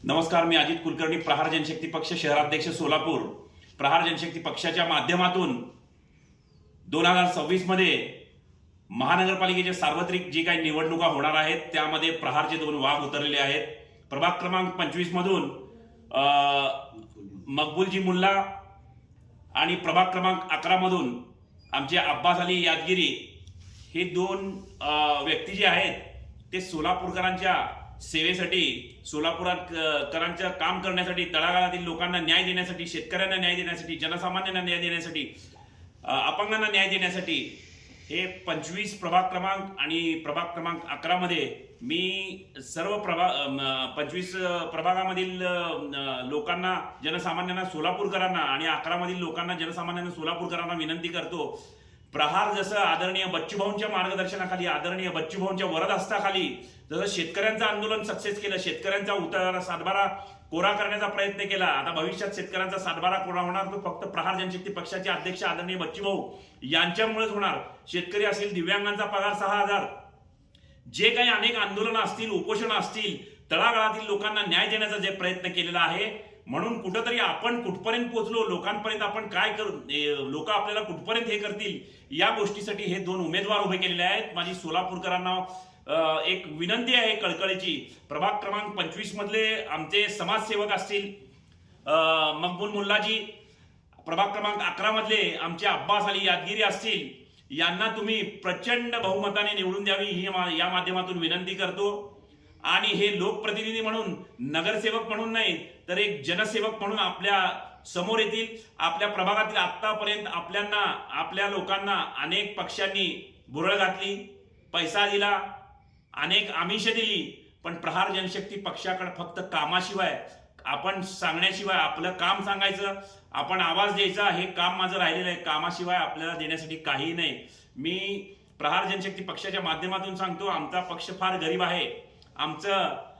नमस्कार, मी अजित कुलकर्णी, प्रहार जनशक्ती पक्ष शहराध्यक्ष सोलापूर. प्रहार जनशक्ती पक्षाच्या माध्यमातून 2026 मध्ये महानगरपालिकेच्या सार्वत्रिक जी काही निवडणुका होणार आहेत त्यामध्ये प्रहारचे 2 वाघ उतरलेले आहेत. प्रभाग क्रमांक 25 मधून मकबूलजी मुल्ला आणि प्रभाग क्रमांक 11 मधून आमचे अब्बास अली यादगिरी हे 2 व्यक्ती जे आहेत ते सोलापूरकरांच्या सेवेसाठी, सोलापूरकरांचं काम करण्यासाठी, तळागाळातील लोकांना न्याय देण्यासाठी, शेतकऱ्यांना न्याय देण्यासाठी, जनसामान्यांना न्याय देण्यासाठी, अपंगांना न्याय देण्यासाठी हे 25 प्रभाग क्रमांक आणि प्रभाग क्रमांक 11 मध्ये मी सर्व 25 प्रभागामधील लोकांना, जनसामान्यांना, सोलापूरकरांना आणि 11 मधील लोकांना, जनसामान्यांना, सोलापूरकरांना विनंती करतो. प्रहार जसं आदरणीय बच्चूभाऊंच्या मार्गदर्शनाखाली, आदरणीय बच्चूभाऊंच्या वरदहस्ताखाली जसं शेतकऱ्यांचं आंदोलन सक्सेस केलं, शेतकऱ्यांचा सातबारा कोरा करण्याचा प्रयत्न केला, आता भविष्यात शेतकऱ्यांचा सातबारा कोरा होणार तो फक्त प्रहार जनशक्ती पक्षाचे अध्यक्ष आदरणीय बच्चूभाऊ यांच्यामुळेच होणार. शेतकरी असतील, दिव्यांगांचा पगार 6,000, जे काही अनेक आंदोलनं असतील, उपोषण असतील, तळागाळातील लोकांना न्याय देण्याचा जे प्रयत्न केलेला आहे, म्हणून कुठंतरी आपण कुठपर्यंत पोहोचलो, लोकांपर्यंत आपण काय करू, लोक आपल्याला कुठपर्यंत हे करतील, या गोष्टीसाठी हे 2 उमेदवार उभे केलेले आहेत. माझी सोलापूरकरांना एक विनंती आहे कळकळीची. प्रभाग क्रमांक 25 मधले आमचे समाजसेवक असतील मकबूल मुल्लाजी, प्रभाग क्रमांक 11 मधले आमचे अब्बास अली यादगिरी असतील, यांना तुम्ही प्रचंड बहुमताने निवडून द्यावी ही या माध्यमातून विनंती करतो. आणि हे लोकप्रतिनिधी म्हणून, नगरसेवक म्हणून नाही तर एक जनसेवक म्हणून आपल्या समोर येतील. आपल्या प्रभागातील आतापर्यंत आपल्या लोकांना अनेक पक्षांनी बुरळ घातली, पैसा दिला, अनेक आमिष दिली, पण प्रहार जनशक्ती पक्षाकडे फक्त कामाशिवाय, आपण सांगण्याशिवाय, आपलं काम सांगायचं, आपण आवाज द्यायचा, हे काम माझं राहिलेलं आहे. कामाशिवाय आपल्याला देण्यासाठी काही नाही. मी प्रहार जनशक्ती पक्षाच्या माध्यमातून सांगतो, आमचा पक्ष फार गरीब आहे. आमचं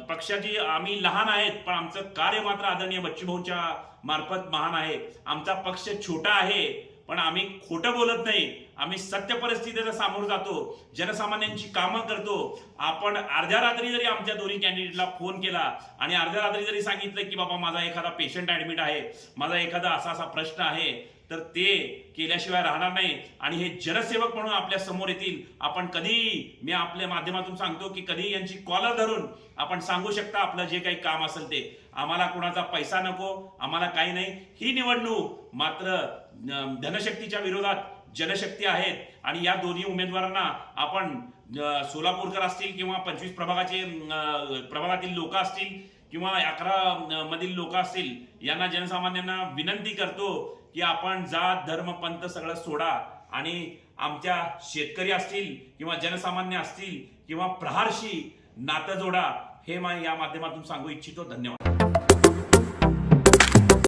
पक्षाची आम्ही लहान आहेत, पण आमचं कार्य मात्र आदरणीय बच्चूभाऊंच्या मार्फत महान आहे. आमचा पक्ष छोटा आहे, पण आम्ही खोटं बोलत नाही. आम्ही सत्य परिस्थितीला सामोरं जातो, जनसामान्यांची कामं करतो. आपण अर्ध्या रात्री जरी आमच्या दोन्ही कॅन्डिडेटला फोन केला आणि अर्ध्या रात्री जरी सांगितलं की बाबा माझा एखादा पेशंट ऍडमिट आहे, माझा एखादा असा प्रश्न आहे, तर ते केल्याशिवाय राहणार नाही. आणि हे जनसेवक म्हणून आपल्या समोर येतील. आपण कधी, मी आपल्या माध्यमातून सांगतो की कधी यांची कॉलर धरून आपण सांगू शकता आपलं जे काही काम असेल ते. आम्हाला कोणाचा पैसा नको, आम्हाला काही नाही. ही निवडणूक मात्र धनशक्तीच्या विरोधात जनशक्ती आहेत. आणि या दोन्ही उमेदवारांना आपण, सोलापूरकर असतील किंवा 25 प्रभागातील लोक असतील किंवा 11 मधील लोक असतील, यांना, जनसामान्यांना विनंती करतो की आपण जात, धर्म, पंथ सगळं सोडा आणि आमच्या शेतकरी असतील किंवा जनसामान्य असतील किंवा प्रहारशी नातं जोडा. हे या माध्यमातून सांगू इच्छितो. धन्यवाद.